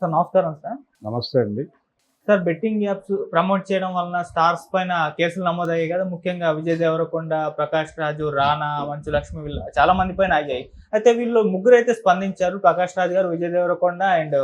Sir నమస్కారం sir. నమస్తే అండి. సార్ బెట్టింగ్ యాప్స్ ప్రమోట్ చేయడం వలన స్టార్స్ పైన కేసులు నమోదయ్యాయి కదా! ముఖ్యంగా విజయ్ దేవరకొండ, ప్రకాష్ రాజు, రానా, మంచు లక్ష్మి వీళ్ళ చాలా మంది పైన అయ్యాయి. అయితే వీళ్ళు ముగ్గురైతే స్పందించారు. ప్రకాష్ రాజ్ గారు, విజయ్ దేవరకొండ అండ్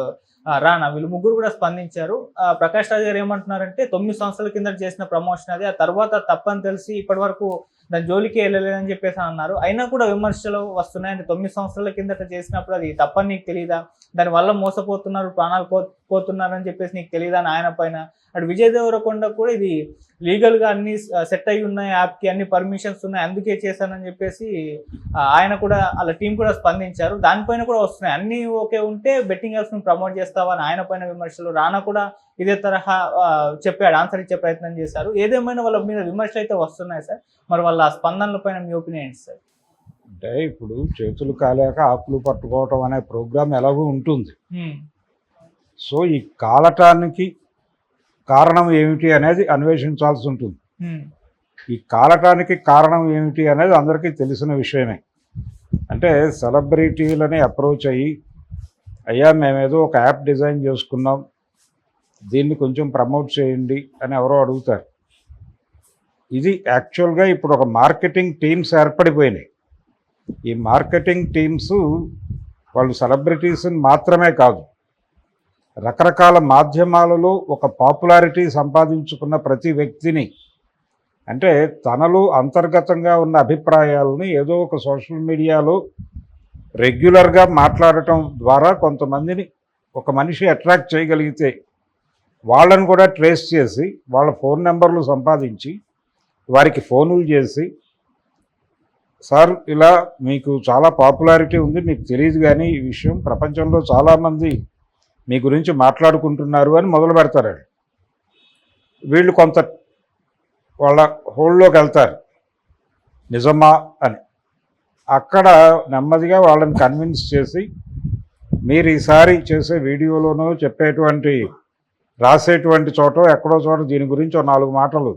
రానా వీళ్ళు ముగ్గురు కూడా స్పందించారు. ప్రకాష్ రాజ్ గారు ఏమంటున్నారంటే 9 సంవత్సరాల కిందట చేసిన ప్రమోషన్ అది. ఆ తర్వాత తప్పని తెలిసి ఇప్పటివరకు దాని జోలికే ఎళ్ళలేదని చెప్పేసి అన్నారు. అయినా కూడా విమర్శలు వస్తున్నాయి. అంటే 9 సంవత్సరాల కిందట చేసినప్పుడు అది తప్పని నీకు తెలీదా? దానివల్ల మోసపోతున్నారు, ప్రాణాలు పోతున్నారని చెప్పేసి నీకు తెలీదా అని ఆయన పైన. అటు విజయ్ దేవరకొండ కూడా ఇది లీగల్‌గా అన్నీ సెట్ అయ్యి ఉన్నాయి. యాప్‌కి అన్ని పర్మిషన్స్ ఉన్నాయి. అందుకే చేశానని చెప్పేసి ఆయన కూడా ఆళ్ళ టీమ్ కూడా స్పందించారు. దానిపైన కూడా వస్తున్నాయి. అన్నీ ఓకే ఉంటే బెట్టింగ్ యాప్స్‌ని ప్రమోట్ చేస్తావా అని ఆయన పైన విమర్శలు. రానా కూడా ఇదే తరహా చెప్పాడు. ఆన్సర్ ఇచ్చే ప్రయత్నం చేశారు. ఏదేమైనా వాళ్ళ మీద విమర్శలైతే వస్తున్నాయి సార్. మరి వాళ్ళ స్పందనల పైన మీ ఒపీనియన్ ఏంటి సార్? అంటే ఇప్పుడు చేతులు కాలాక ఆకులు పట్టుకోవటం అనే ప్రోగ్రామ్ ఎలాగో ఉంటుంది. సో ఈ కాలటానికి కారణం ఏమిటి అనేది అన్వేషించాల్సి ఉంటుంది. ఈ కాలటానికి కారణం ఏమిటి అనేది అందరికీ తెలిసిన విషయమే. అంటే సెలబ్రిటీలని అప్రోచ్ అయ్యి, అయ్యా మేమేదో ఒక యాప్ డిజైన్ చేసుకున్నాం, దీన్ని కొంచెం ప్రమోట్ చేయండి అని ఎవరో అడుగుతారు. ఇది యాక్చువల్గా ఇప్పుడు ఒక మార్కెటింగ్ టీమ్స్ ఏర్పడిపోయినాయి. ఈ మార్కెటింగ్ టీమ్స్ వాళ్ళు సెలబ్రిటీస్ని మాత్రమే కాదు, రకరకాల మాధ్యమాలలో ఒక పాపులారిటీ సంపాదించుకున్న ప్రతి వ్యక్తిని, అంటే తనలో అంతర్గతంగా ఉన్న అభిప్రాయాలని ఏదో ఒక సోషల్ మీడియాలో రెగ్యులర్గా మాట్లాడటం ద్వారా కొంతమందిని ఒక మనిషి అట్రాక్ట్ చేయగలిగితే వాళ్ళని కూడా ట్రేస్ చేసి వాళ్ళ ఫోన్ నెంబర్లు సంపాదించి వారికి ఫోనులు చేసి, సార్ ఇలా మీకు చాలా పాపులారిటీ ఉంది, మీకు తెలియదు కానీ ఈ విషయం ప్రపంచంలో చాలామంది మీ గురించి మాట్లాడుకుంటున్నారు అని మొదలు పెడతారండి. వీళ్ళు కొంత వాళ్ళ హోల్డ్లోకి వెళ్తారు, నిజమా అని. అక్కడ నెమ్మదిగా వాళ్ళని కన్విన్స్ చేసి, మీరు ఈసారి చేసే వీడియోలోనూ చెప్పేటువంటి రాసేటువంటి చోట ఎక్కడో చోట దీని గురించి 4 మాటలు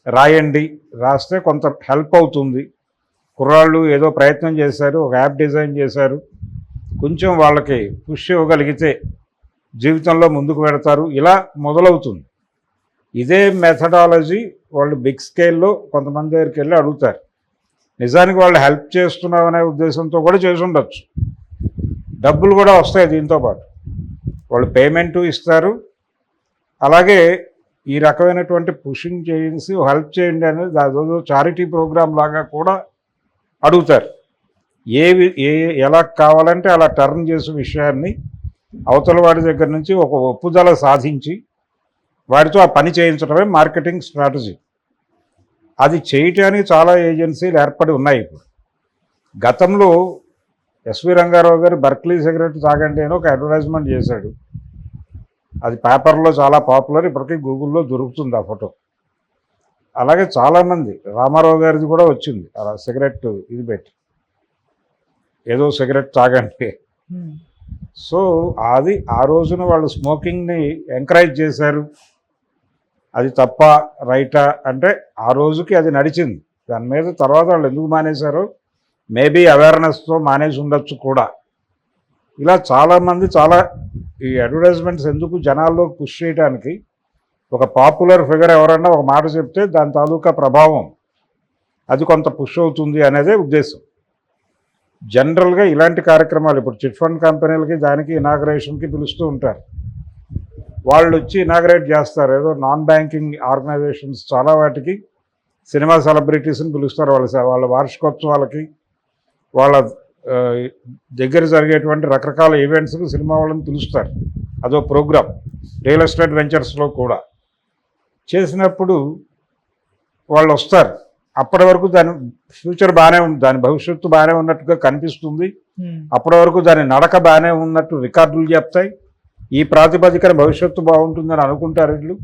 రాయండి, రాస్తే కొంత హెల్ప్ అవుతుంది. కుర్రాళ్ళు ఏదో ప్రయత్నం చేశారు, ఒక యాప్ డిజైన్ చేశారు, కొంచెం వాళ్ళకి పుష్ ఇవ్వగలిగితే జీవితంలో ముందుకు పెడతారు, ఇలా మొదలవుతుంది. ఇదే మెథడాలజీ వాళ్ళు బిగ్ స్కేల్లో కొంతమంది దగ్గరికి వెళ్ళి అడుగుతారు. నిజానికి వాళ్ళు హెల్ప్ చేస్తున్నామనే ఉద్దేశంతో కూడా చేసి ఉండొచ్చు. డబ్బులు కూడా వస్తాయి దీంతో పాటు, వాళ్ళు పేమెంటు ఇస్తారు. అలాగే ఈ రకమైనటువంటి పుషింగ్ చేసి హెల్ప్ చేయండి అనేది అదో చారిటీ ప్రోగ్రామ్ లాగా కూడా అడుగుతారు. ఎలా కావాలంటే అలా టర్న్ చేసే విషయాన్ని అవతల వాడి దగ్గర నుంచి ఒక ఒప్పుదల సాధించి వాడితో ఆ పని చేయించడమే మార్కెటింగ్ స్ట్రాటజీ. అది చేయటానికి చాలా ఏజెన్సీలు ఏర్పడి ఉన్నాయి. ఇప్పుడు గతంలో ఎస్వి రంగారావు గారు బర్క్లీ సిగరెట్ తాగండి అని ఒక అడ్వర్టైజ్మెంట్ చేశాడు. అది పేపర్లో చాలా పాపులర్, ఇప్పటికీ గూగుల్లో దొరుకుతుంది ఆ ఫోటో. అలాగే చాలామంది, రామారావు గారిది కూడా వచ్చింది అలా సిగరెట్ ఇది పెట్టి, ఏదో సిగరెట్ తాగండి. సో అది ఆ రోజున వాళ్ళు స్మోకింగ్ని ఎంకరేజ్ చేశారు. అది తప్ప రైటా అంటే ఆ రోజుకి అది నడిచింది. దాని మీద తర్వాత వాళ్ళు ఎందుకు మానేశారో మేబీ అవేర్నెస్తో మానేసి ఉండొచ్చు కూడా. ఇలా చాలామంది ఈ అడ్వర్టైజ్మెంట్స్ ఎందుకు జనాల్లోకి పుష్ చేయడానికి, ఒక పాపులర్ ఫిగర్ ఎవరన్నా ఒక మాట చెప్తే దాని తాలూకా ప్రభావం అది కొంత పుష్ అవుతుంది అనేదే ఉద్దేశం. జనరల్గా ఇలాంటి కార్యక్రమాలు ఇప్పుడు చిట్ ఫండ్ కంపెనీలకి దానికి ఇనాగరేషన్కి పిలుస్తూ ఉంటారు. వాళ్ళు వచ్చి ఇనాగరేట్ చేస్తారు. ఏదో నాన్ బ్యాంకింగ్ ఆర్గనైజేషన్స్ చాలా వాటికి సినిమా సెలబ్రిటీస్ని పిలుస్తారు. వాళ్ళ వార్షికోత్సవాలకి, వాళ్ళ దగ్గర జరిగేటువంటి రకరకాల ఈవెంట్స్కి సినిమా వాళ్ళని పిలుస్తారు. అదో ప్రోగ్రామ్. రియల్ ఎస్టేట్ వెంచర్స్లో కూడా చేసినప్పుడు వాళ్ళు వస్తారు. అప్పటి వరకు దాని ఫ్యూచర్ బాగానే ఉంది, దాని భవిష్యత్తు బాగానే ఉన్నట్టుగా కనిపిస్తుంది. అప్పటి వరకు దాని నడక బాగానే ఉన్నట్టు రికార్డులు చెప్తాయి. ఈ ప్రాతిపదికన భవిష్యత్తు బాగుంటుందని అనుకుంటారు వీళ్ళు.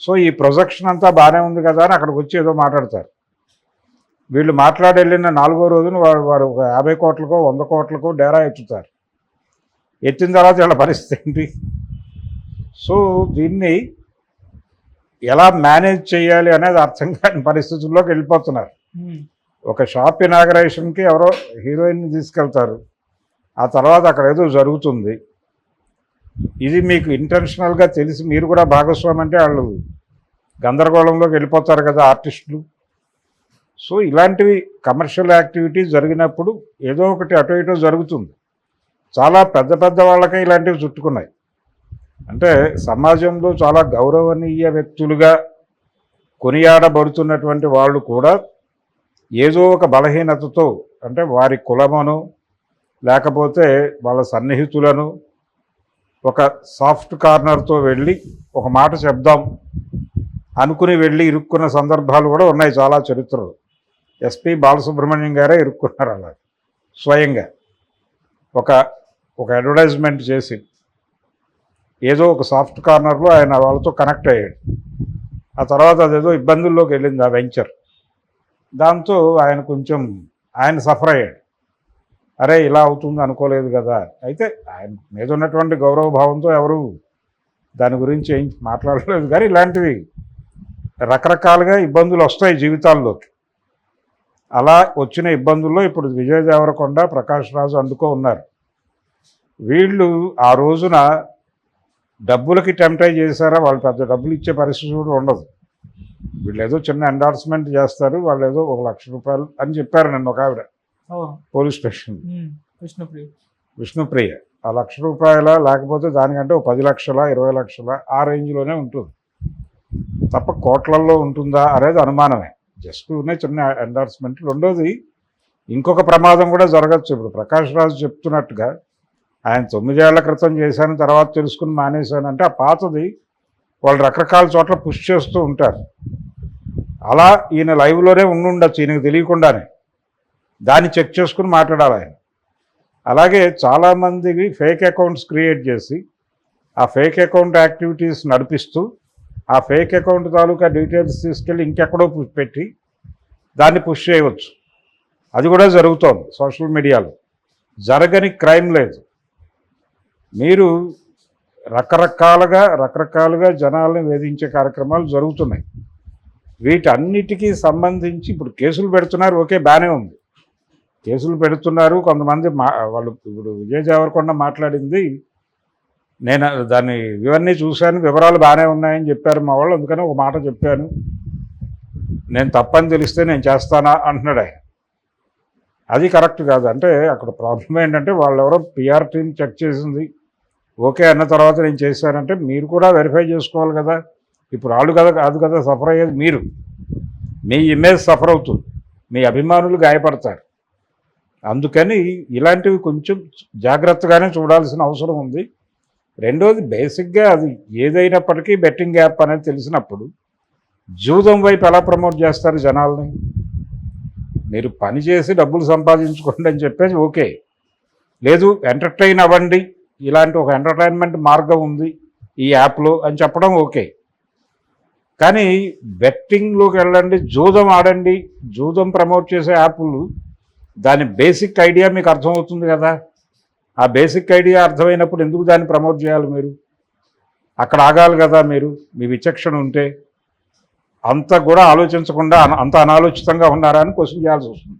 సో ఈ ప్రొజెక్షన్ అంతా బాగానే ఉంది కదా అని అక్కడికి వచ్చి ఏదో మాట్లాడతారు. వీళ్ళు మాట్లాడి వెళ్ళిన 4వ రోజున వారు ఒక 50 కోట్లకో 100 కోట్లకో డేరా ఎత్తుతారు. ఎత్తిన తర్వాత వీళ్ళ పరిస్థితి ఏంటి? సో దీన్ని ఎలా మేనేజ్ చేయాలి అనేది అర్థం కాని పరిస్థితుల్లోకి వెళ్ళిపోతున్నారు. ఒక షాప్ ఇనాగరేషన్కి ఎవరో హీరోయిన్ని తీసుకెళ్తారు, ఆ తర్వాత అక్కడ ఏదో జరుగుతుంది, ఇది మీకు ఇంటెన్షనల్గా తెలిసి మీరు కూడా భాగస్వామి అంటే వాళ్ళు గందరగోళంలోకి వెళ్ళిపోతారు కదా ఆర్టిస్టులు. సో ఇలాంటివి కమర్షియల్ యాక్టివిటీస్ జరిగినప్పుడు ఏదో ఒకటి అటు ఇటు జరుగుతుంది. చాలా పెద్ద పెద్ద వాళ్ళకే ఇలాంటివి చుట్టుకున్నాయి. అంటే సమాజంలో చాలా గౌరవనీయ వ్యక్తులుగా కొనియాడబడుతున్నటువంటి వాళ్ళు కూడా ఏదో ఒక బలహీనతతో, అంటే వారి కులమను లేకపోతే వాళ్ళ సన్నిహితులను ఒక సాఫ్ట్ కార్నర్తో వెళ్ళి ఒక మాట చెప్దాం అనుకుని వెళ్ళి ఇరుక్కున్న సందర్భాలు కూడా ఉన్నాయి చాలా చరిత్రలో. ఎస్పి బాలసుబ్రహ్మణ్యం గారే ఇరుక్కున్నారు అలా స్వయంగా. ఒక అడ్వర్టైజ్మెంట్ చేసి ఏదో ఒక సాఫ్ట్ కార్నర్లో ఆయన వాళ్ళతో కనెక్ట్ అయ్యాడు. ఆ తర్వాత అదేదో ఇబ్బందుల్లోకి వెళ్ళింది ఆ వెంచర్. దాంతో ఆయన సఫర్ అయ్యాడు. అరే ఇలా అవుతుంది అనుకోలేదు కదా. అయితే ఆయన మీద ఉన్నటువంటి గౌరవ భావంతో ఎవరు దాని గురించి ఏం మాట్లాడలేదు. కానీ ఇలాంటివి రకరకాలుగా ఇబ్బందులు వస్తాయి జీవితాల్లోకి. అలా వచ్చిన ఇబ్బందుల్లో ఇప్పుడు విజయ్ దేవరకొండ, ప్రకాష్ రాజు అందుకో ఉన్నారు. వీళ్ళు ఆ రోజున డబ్బులకి టెంప్టై చేశారా, వాళ్ళు పెద్ద డబ్బులు ఇచ్చే పరిస్థితి కూడా ఉండదు. వీళ్ళు ఏదో చిన్న ఎండార్స్మెంట్ చేస్తారు, వాళ్ళు ఏదో 1 లక్ష రూపాయలు అని చెప్పారు నన్ను ఒక ఆవిడ పోలీస్ స్టేషన్. విష్ణుప్రియ. ఆ 1 లక్ష రూపాయల లేకపోతే దానికంటే 10 లక్షల 20 లక్షల ఆ రేంజ్లోనే ఉంటుంది తప్ప కోట్లల్లో ఉంటుందా అనేది అనుమానమే. జస్ట్ ఉన్నాయి చిన్న ఎండార్స్మెంట్. రెండోది ఇంకొక ప్రమాదం కూడా జరగచ్చు. ఇప్పుడు ప్రకాష్ రాజు చెప్తున్నట్టుగా ఆయన 9 ఏళ్ల క్రితం చేశాను తర్వాత తెలుసుకుని మానేశానంటే ఆ పాతది వాళ్ళు రకరకాల చోట్ల పుష్ చేస్తూ ఉంటారు. అలా ఈయన లైవ్లోనే ఉండుండొచ్చు ఈయనకు తెలియకుండానే. దాన్ని చెక్ చేసుకుని మాట్లాడాలి ఆయన. అలాగే చాలామందికి ఫేక్ అకౌంట్స్ క్రియేట్ చేసి ఆ ఫేక్ అకౌంట్ యాక్టివిటీస్ నడిపిస్తూ ఆ ఫేక్ అకౌంట్ తాలూకా డీటెయిల్స్ తీసుకెళ్ళి ఇంకెక్కడో పెట్టి దాన్ని పుష్ చేయవచ్చు. అది కూడా జరుగుతోంది సోషల్ మీడియాలో. జరగని క్రైమ్ లేదు. మీరు రకరకాలుగా జనాలను వేధించే కార్యక్రమాలు జరుగుతున్నాయి. వీటన్నిటికీ సంబంధించి ఇప్పుడు కేసులు పెడుతున్నారు. ఓకే, బాగానే ఉంది, కేసులు పెడుతున్నారు. కొంతమంది వాళ్ళు ఇప్పుడు విజయ్ దేవరకొండ మాట్లాడింది నేను దాన్ని ఇవన్నీ చూశాను, వివరాలు బాగానే ఉన్నాయని చెప్పారు మా వాళ్ళు. అందుకని ఒక మాట చెప్పాను, నేను తప్పని తెలిస్తే నేను చేస్తానా అంటున్నాడు ఆయన. అది కరెక్ట్ కాదు. అంటే అక్కడ ప్రాబ్లం ఏంటంటే వాళ్ళు ఎవరో పిఆర్ టీమ్ చెక్ చేసింది, ఓకే అన్న తర్వాత నేను చేశానంటే మీరు కూడా వెరిఫై చేసుకోవాలి కదా. ఇప్పుడు వాళ్ళు కాదు కదా సఫర్ అయ్యేది మీరు. మీ ఇమేజ్ సఫర్ అవుతుంది, మీ అభిమానులు గాయపడతారు. అందుకని ఇలాంటివి కొంచెం జాగ్రత్తగానే చూడాల్సిన అవసరం ఉంది. రెండోది బేసిక్గా అది ఏదైనప్పటికీ బెట్టింగ్ యాప్ అనేది తెలిసినప్పుడు జూదం వైపు ఎలా ప్రమోట్ చేస్తారు జనాల్ని? మీరు పని చేసి డబ్బులు సంపాదించుకోండి అని చెప్పేసి ఓకే, లేదు ఎంటర్టైన్ అవ్వండి, ఇలాంటి ఒక ఎంటర్టైన్మెంట్ మార్గం ఉంది ఈ యాప్లో అని చెప్పడం ఓకే. కానీ బెట్టింగ్లోకి వెళ్ళండి, జూదం ఆడండి, జూదం ప్రమోట్ చేసే యాప్లు దాని బేసిక్ ఐడియా మీకు అర్థమవుతుంది కదా. ఆ బేసిక్ ఐడియా అర్థమైనప్పుడు ఎందుకు దాన్ని ప్రమోట్ చేయాలి? మీరు అక్కడ ఆగాలి కదా. మీరు మీ విచక్షణ ఉంటే అంత కూడా ఆలోచించకుండా అంత అనాలోచితంగా ఉన్నారా అని క్వశ్చన్ చేయాల్సి వస్తుంది.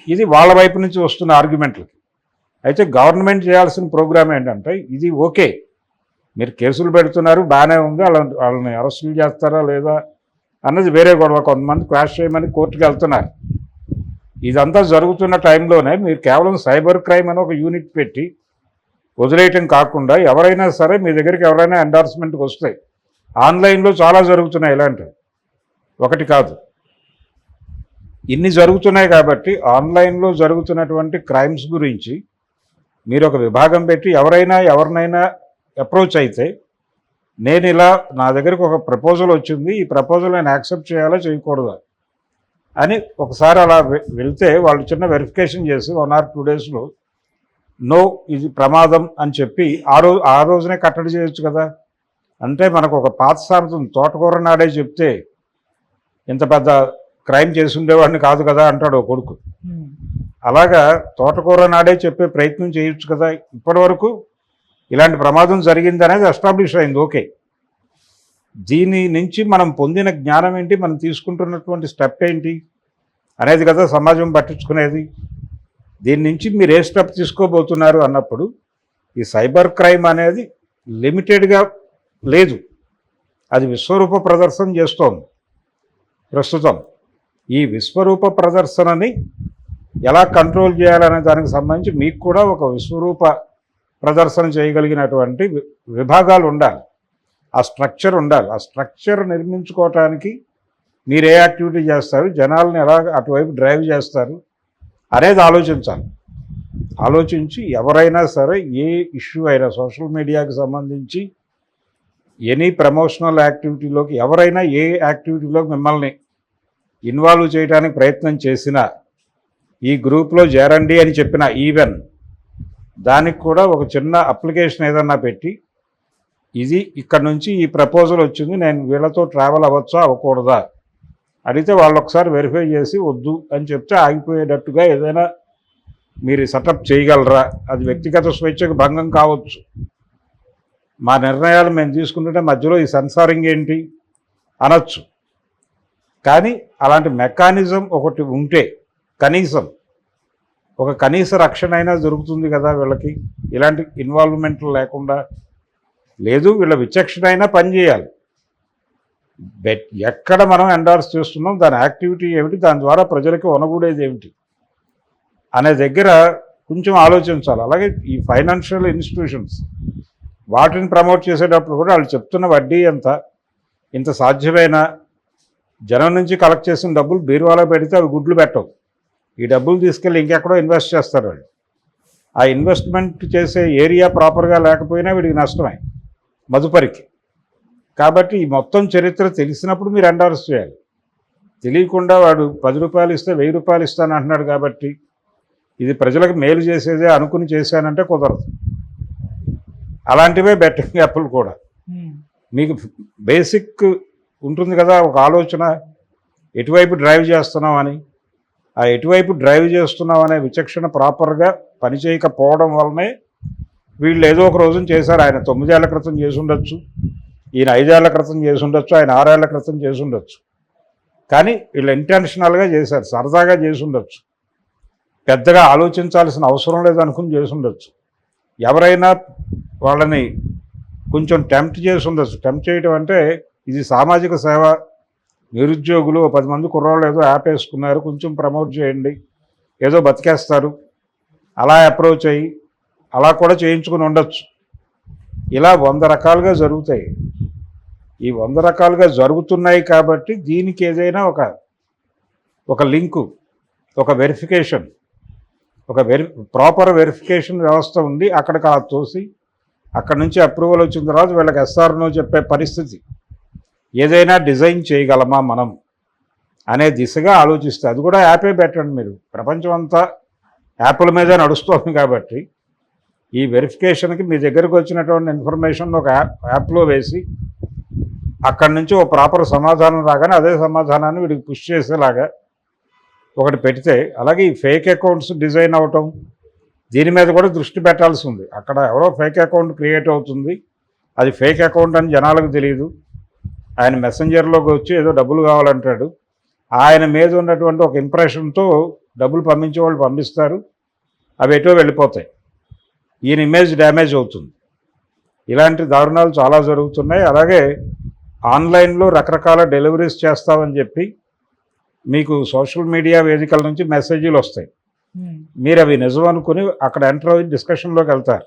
ఇది వాళ్ళ వైపు నుంచి వస్తున్న ఆర్గ్యుమెంట్లకి. అయితే గవర్నమెంట్ చేయాల్సిన ప్రోగ్రామ్ ఏంటంటే ఇది ఓకే, మీరు కేసులు పెడుతున్నారు బాగానే ఉంది, వాళ్ళని అరెస్టులు చేస్తారా లేదా అన్నది వేరే గొడవ. కొంతమంది క్రాష్ చేయమని కోర్టుకు వెళ్తున్నారు. ఇదంతా జరుగుతున్న టైంలోనే మీరు కేవలం సైబర్ క్రైమ్ అని ఒక యూనిట్ పెట్టి వదిలేయటం కాకుండా ఎవరైనా సరే మీ దగ్గరికి ఎవరైనా ఎండార్స్మెంట్కి వస్తాయి. ఆన్లైన్లో చాలా జరుగుతున్నాయి ఇలాంటివి, ఒకటి కాదు ఇన్ని జరుగుతున్నాయి. కాబట్టి ఆన్లైన్లో జరుగుతున్నటువంటి క్రైమ్స్ గురించి మీరు ఒక విభాగం పెట్టి ఎవరినైనా అప్రోచ్ అయితే నేను ఇలా నా దగ్గరికి ఒక ప్రపోజల్ వచ్చింది, ఈ ప్రపోజల్ నేను యాక్సెప్ట్ చేయాలా చేయకూడదా అని ఒకసారి అలా వెళ్తే వాళ్ళు చిన్న వెరిఫికేషన్ చేసి 1 or 2 డేస్లో నో ఇది ప్రమాదం అని చెప్పి ఆ రోజునే కట్టడి చేయొచ్చు కదా. అంటే మనకు ఒక పాత సామెత ఉంది, తోటకూర నాడే చెప్తే ఇంత పెద్ద క్రైమ్ చేసి ఉండేవాడిని కాదు కదా అంటాడు ఒక కొడుకు. అలాగా తోటకూర నాడే చెప్పే ప్రయత్నం చేయొచ్చు కదా. ఇప్పటి వరకు ఇలాంటి ప్రమాదం జరిగింది అనేది ఎస్టాబ్లిష్ అయింది, ఓకే. దీని నుంచి మనం పొందిన జ్ఞానం ఏంటి, మనం తీసుకుంటున్నటువంటి స్టెప్ ఏంటి అనేది కదా సమాజం పట్టించుకునేది. దీని నుంచి మీరు ఏ స్టెప్ తీసుకోబోతున్నారు అన్నప్పుడు ఈ సైబర్ క్రైమ్ అనేది లిమిటెడ్గా లేదు, అది విశ్వరూప ప్రదర్శన చేస్తోంది ప్రస్తుతం. ఈ విశ్వరూప ప్రదర్శనని ఎలా కంట్రోల్ చేయాలనే దానికి సంబంధించి మీకు కూడా ఒక విశ్వరూప ప్రదర్శన చేయగలిగినటువంటి విభాగాలు ఉండాలి, ఆ స్ట్రక్చర్ ఉండాలి. ఆ స్ట్రక్చర్ నిర్మించుకోవటానికి మీరు ఏ యాక్టివిటీ చేస్తారు, జనాలను ఎలా అటువైపు డ్రైవ్ చేస్తారు అనేది ఆలోచించాలి. ఆలోచించి ఎవరైనా సరే ఏ ఇష్యూ అయినా సోషల్ మీడియాకి సంబంధించి ఎనీ ప్రమోషనల్ యాక్టివిటీలోకి ఎవరైనా ఏ యాక్టివిటీలోకి మిమ్మల్ని ఇన్వాల్వ్ చేయడానికి ప్రయత్నం చేసినా, ఈ గ్రూప్లో చేరండి అని చెప్పిన ఈవెన్ దానికి కూడా ఒక చిన్న అప్లికేషన్ ఏదన్నా పెట్టి, ఇది ఇక్కడ నుంచి ఈ ప్రపోజల్ వచ్చింది, నేను వీళ్ళతో ట్రావెల్ అవ్వచ్చా అవ్వకూడదా అడిగితే వాళ్ళు ఒకసారి వెరిఫై చేసి వద్దు అని చెప్తే ఆగిపోయేటట్టుగా ఏదైనా మీరు సెటప్ చేయగలరా? అది వ్యక్తిగత స్వేచ్ఛకు భంగం కావచ్చు. మా నిర్ణయాలు మేము తీసుకుంటుంటే మధ్యలో ఈ సెన్సారింగ్ ఏంటి అనొచ్చు. కానీ అలాంటి మెకానిజం ఒకటి ఉంటే కనీసం ఒక కనీస రక్షణ అయినా దొరుకుతుంది కదా వీళ్ళకి, ఇలాంటి ఇన్వాల్వ్మెంట్ లేకుండా. లేదు వీళ్ళ విచక్షణ అయినా పనిచేయాలి. ఎక్కడ మనం ఎండార్స్ చేస్తున్నాం, దాని యాక్టివిటీ ఏమిటి, దాని ద్వారా ప్రజలకి ఒనగూడేది ఏమిటి అనే దగ్గర కొంచెం ఆలోచించాలి. అలాగే ఈ ఫైనాన్షియల్ ఇన్స్టిట్యూషన్స్ వాటిని ప్రమోట్ చేసేటప్పుడు కూడా వాళ్ళు చెప్తున్న వడ్డీ ఎంత, ఇంత సాధ్యమైన జనం నుంచి కలెక్ట్ చేసిన డబ్బులు బీరువాలో పెడితే అవి గుడ్లు పెట్టవు. ఈ డబ్బులు తీసుకెళ్ళి ఇంకెక్కడో ఇన్వెస్ట్ చేస్తారు వాళ్ళు. ఆ ఇన్వెస్ట్మెంట్ చేసే ఏరియా ప్రాపర్గా లేకపోయినా వీడికి నష్టమే మదుపరికి. కాబట్టి ఈ మొత్తం చరిత్ర తెలిసినప్పుడు మీరు ఎండార్స్ చేయాలి. తెలియకుండా వాడు 10 రూపాయలు ఇస్తే 1000 రూపాయలు ఇస్తాను అంటున్నాడు కాబట్టి ఇది ప్రజలకు మేలు చేసేదే అనుకుని చేశానంటే కుదరదు. అలాంటివే బెట్టింగ్ యాప్లు కూడా. మీకు బేసిక్ ఉంటుంది కదా ఒక ఆలోచన, ఎటువైపు డ్రైవ్ చేస్తున్నాం అని. ఆ ఎటువైపు డ్రైవ్ చేస్తున్నాం అనే విచక్షణ ప్రాపర్గా పనిచేయకపోవడం వల్లనే వీళ్ళు ఏదో ఒక రోజున చేశారు. ఆయన 9 ఏళ్ల క్రితం చేసి ఉండొచ్చు, ఈయన 5 ఏళ్ల క్రితం చేసి ఉండొచ్చు, ఆయన 6 ఏళ్ల క్రితం చేసి ఉండొచ్చు. కానీ వీళ్ళు ఇంటెన్షనల్గా చేశారు, సరదాగా చేసి ఉండొచ్చు, పెద్దగా ఆలోచించాల్సిన అవసరం లేదనుకుని చేసి ఉండొచ్చు. ఎవరైనా వాళ్ళని కొంచెం టెంప్ట్ చేసి ఉండొచ్చు. టెంప్ట్ చేయడం అంటే ఇది సామాజిక సేవ, నిరుద్యోగులు 10 మంది కుర్రాళ్ళు ఏదో యాప్ వేసుకున్నారు, కొంచెం ప్రమోట్ చేయండి, ఏదో బతికేస్తారు, అలా అప్రోచ్ అయ్యి అలా కూడా చేయించుకుని ఉండొచ్చు. ఇలా 100 రకాలుగా జరుగుతాయి. ఈ 100 రకాలుగా జరుగుతున్నాయి కాబట్టి దీనికి ఏదైనా ఒక లింకు, ఒక వెరిఫికేషన్, ప్రాపర్ వెరిఫికేషన్ వ్యవస్థ ఉంది. అక్కడికి అలా తోసి అక్కడి నుంచి అప్రూవల్ వచ్చిన తర్వాత వీళ్ళకి ఎస్ఆర్నో చెప్పే పరిస్థితి ఏదైనా డిజైన్ చేయగలమా మనం అనే దిశగా ఆలోచిస్తే, అది కూడా యాపే పెట్టండి మీరు. ప్రపంచం అంతా యాప్ల మీదే నడుస్తోంది కాబట్టి ఈ వెరిఫికేషన్కి మీ దగ్గరకు వచ్చినటువంటి ఇన్ఫర్మేషన్ ఒక యాప్లో వేసి అక్కడి నుంచి ఒక ప్రాపర్ సమాధానం రాగానే అదే సమాధానాన్ని వీడికి పుష్ చేసేలాగా ఒకటి పెడితే, అలాగే ఈ ఫేక్ అకౌంట్స్ డిజైన్ అవటం దీని మీద కూడా దృష్టి పెట్టాల్సి ఉంది. అక్కడ ఎవరో ఫేక్ అకౌంట్ క్రియేట్ అవుతుంది, అది ఫేక్ అకౌంట్ అని జనాలకు తెలియదు. ఆయన మెసెంజర్లోకి వచ్చి ఏదో డబ్బులు కావాలంటాడు, ఆయన మీద ఉన్నటువంటి ఒక ఇంప్రెషన్తో డబ్బులు పంపించే వాళ్ళు పంపిస్తారు, అవి ఎటో వెళ్ళిపోతాయి, ఈయన ఇమేజ్ డ్యామేజ్ అవుతుంది. ఇలాంటి దారుణాలు చాలా జరుగుతున్నాయి. అలాగే ఆన్లైన్లో రకరకాల డెలివరీస్ చేస్తామని చెప్పి మీకు సోషల్ మీడియా వేదికల నుంచి మెసేజీలు వస్తాయి. మీరు అవి నిజం అనుకుని అక్కడ ఎంటర్ అయ్యి డిస్కషన్లోకి వెళ్తారు.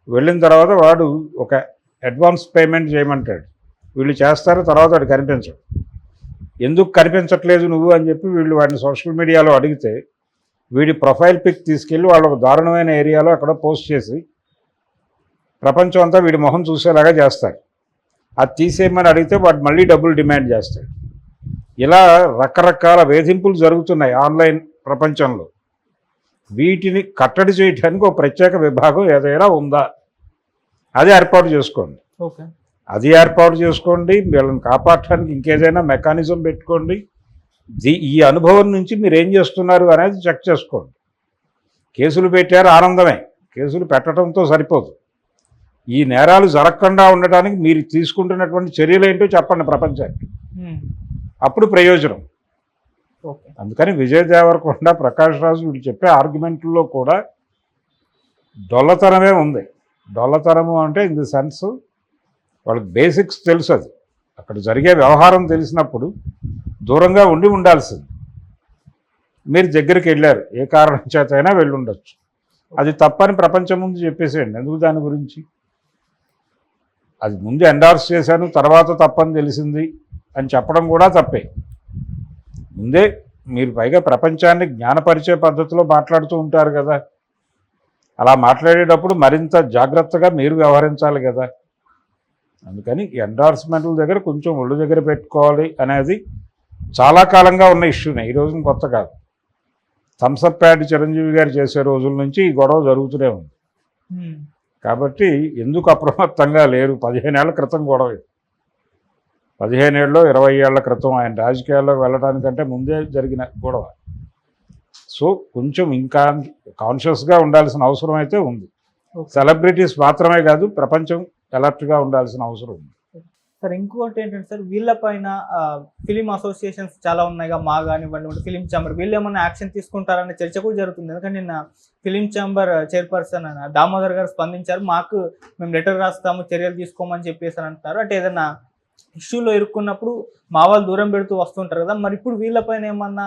వెళ్ళిన తర్వాత వాడు ఒక అడ్వాన్స్ పేమెంట్ చేయమంటాడు, వీళ్ళు చేస్తారు, తర్వాత వాడు కనిపించడు. ఎందుకు కనిపించట్లేదు నువ్వు అని చెప్పి వీళ్ళు వాడిని సోషల్ మీడియాలో అడిగితే వీడి ప్రొఫైల్ పిక్ తీసుకెళ్ళి వాళ్ళు ఒక దారుణమైన ఏరియాలో అక్కడ పోస్ట్ చేసి ప్రపంచం అంతా వీడి మొహం చూసేలాగా చేస్తారు. అది తీసేయమని అడిగితే వాడు మళ్ళీ డబ్బులు డిమాండ్ చేస్తాడు. ఇలా రకరకాల వేధింపులు జరుగుతున్నాయి ఆన్లైన్ ప్రపంచంలో. వీటిని కట్టడి చేయడానికి ఒక ప్రత్యేక విభాగం ఏదైనా ఉందా, అది ఏర్పాటు చేసుకోండి. ఓకే, అది ఏర్పాటు చేసుకోండి. వీళ్ళని కాపాడటానికి ఇంకేదైనా మెకానిజం పెట్టుకోండి. ఈ అనుభవం నుంచి మీరు ఏం చేస్తున్నారు అనేది చెక్ చేసుకోండి. కేసులు పెట్టారు, ఆనందమే. కేసులు పెట్టడంతో సరిపోదు. ఈ నేరాలు జరగకుండా ఉండటానికి మీరు తీసుకుంటున్నటువంటి చర్యలు ఏంటో చెప్పండి ప్రపంచానికి, అప్పుడు ప్రయోజనం. అందుకని విజయ్ దేవరకొండ, ప్రకాష్ రాజు వీళ్ళు చెప్పే ఆర్గ్యుమెంట్లో కూడా డొల్లతనమే ఉంది. డొల్లతనము అంటే ఇన్ ది సెన్స్ వాళ్ళకి బేసిక్స్ తెలుసు, అది అక్కడ జరిగే వ్యవహారం తెలిసినప్పుడు దూరంగా ఉండాల్సింది. మీరు దగ్గరికి వెళ్ళారు, ఏ కారణం చేత అయినా వెళ్ళి ఉండొచ్చు, అది తప్పని ప్రపంచం ముందు చెప్పేసేయండి. ఎందుకు దాని గురించి? అది ముందు ఎండార్స్ చేశాను, తర్వాత తప్పని తెలిసింది అని చెప్పడం కూడా తప్పే. ముందే మీరు పైగా ప్రపంచాన్ని జ్ఞానపరిచే పద్ధతిలో మాట్లాడుతూ ఉంటారు కదా, అలా మాట్లాడేటప్పుడు మరింత జాగ్రత్తగా మీరు వ్యవహరించాలి కదా. అందుకని ఎండార్స్మెంట్ల దగ్గర కొంచెం ఒళ్ళు దగ్గర పెట్టుకోవాలి అనేది చాలా కాలంగా ఉన్న ఇష్యూనే, ఈ రోజున కొత్త కాదు. థమ్సప్ యాడ్ చిరంజీవి గారు చేసే రోజుల నుంచి ఈ గొడవ జరుగుతూనే ఉంది. కాబట్టి ఎందుకు అప్రమత్తంగా లేరు? 15 ఏళ్ల క్రితం గొడవ ఇది. 15 ఏళ్ళలో 20 ఏళ్ల క్రితం ఆయన రాజకీయాల్లోకి వెళ్ళడానికంటే ముందే జరిగిన గొడవ. సో కొంచెం ఇంకా కాన్షియస్గా ఉండాల్సిన అవసరం అయితే ఉంది. సెలబ్రిటీస్ మాత్రమే కాదు, ప్రపంచం అలర్ట్గా ఉండాల్సిన అవసరం ఉంది. సార్ ఇంకోటి ఏంటంటే సార్, వీళ్ళపైన ఫిలిం అసోసియేషన్స్ చాలా ఉన్నాయిగా, మా కానివ్వండి ఫిలిం ఛాంబర్, వీళ్ళు ఏమన్నా యాక్షన్ తీసుకుంటారనే చర్చ కూడా జరుగుతుంది. ఎందుకంటే నిన్న ఫిలిం ఛాంబర్ చైర్పర్సన్ దామోదర్ గారు స్పందించారు, మేము లెటర్ రాస్తాము, చర్యలు తీసుకోమని చెప్పేసి అంటున్నారు. అంటే ఏదైనా ఇష్యూలో ఇరుక్కున్నప్పుడు మా వాళ్ళు దూరం పెడుతూ వస్తుంటారు కదా, మరి ఇప్పుడు వీళ్ళపైన ఏమన్నా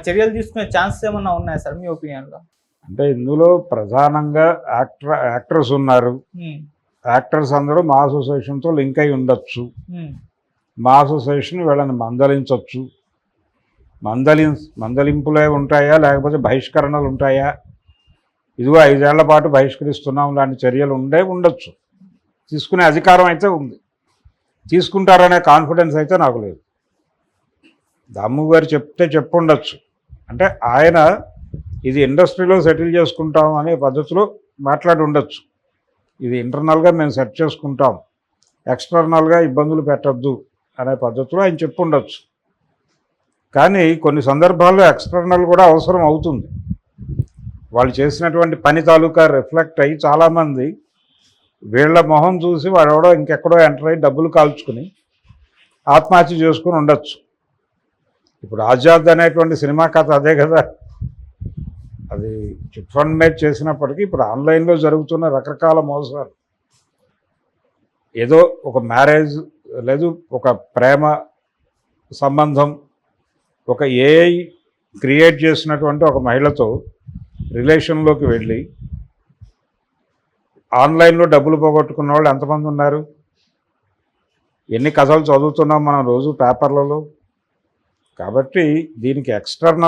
చర్యలు తీసుకునే ఛాన్సెస్ ఏమన్నా ఉన్నాయా సార్ మీ ఒపీనియన్లో? అంటే ఇందులో ప్రధానంగా యాక్టర్స్ ఉన్నారు. యాక్టర్స్ అందరూ మా అసోసియేషన్తో లింక్ అయి ఉండొచ్చు. మా అసోసియేషన్ వీళ్ళని మందలించవచ్చు. మందలింపులే ఉంటాయా, లేకపోతే బహిష్కరణలు ఉంటాయా? ఇదిగో 5 ఏళ్ల పాటు బహిష్కరిస్తున్నాం లాంటి చర్యలు ఉండొచ్చు. తీసుకునే అధికారం అయితే ఉంది, తీసుకుంటారనే కాన్ఫిడెన్స్ అయితే నాకు లేదు. దాము గారు చెప్పుండొచ్చు, అంటే ఆయన ఇది ఇండస్ట్రీలో సెటిల్ చేసుకుంటాం అనే పద్ధతిలో మాట్లాడి ఉండొచ్చు. ఇది ఇంటర్నల్గా మేము సెట్ చేసుకుంటాం, ఎక్స్టర్నల్గా ఇబ్బందులు పెట్టద్దు అనే పద్ధతిలో ఆయన చెప్పుండొచ్చు. కానీ కొన్ని సందర్భాల్లో ఎక్స్టర్నల్ కూడా అవసరం అవుతుంది. వాళ్ళు చేసినటువంటి పని తాలూకా రిఫ్లెక్ట్ అయ్యి చాలామంది వీళ్ళ మొహం చూసి వాడెవడో ఇంకెక్కడో ఎంటర్ అయ్యి డబ్బులు కాల్చుకుని ఆత్మహత్య చేసుకుని ఉండొచ్చు. ఇప్పుడు ఆజాద్ అనేటువంటి సినిమా కథ అదే కదా. అది చిట్ ఫండ్ మీద చేసినప్పటికీ ఇప్పుడు ఆన్లైన్లో జరుగుతున్న రకరకాల మోసాలు, ఏదో ఒక మ్యారేజ్ లేదు, ఒక ప్రేమ సంబంధం, ఒక ఏఐ క్రియేట్ చేసినటువంటి ఒక మహిళతో రిలేషన్లోకి వెళ్ళి ఆన్లైన్లో డబ్బులు పోగొట్టుకున్న వాళ్ళు ఎంతమంది ఉన్నారు? ఎన్ని కథలు చదువుతున్నాం మనం రోజు పేపర్లలో. కాబట్టి దీనికి ఎక్స్టర్నల్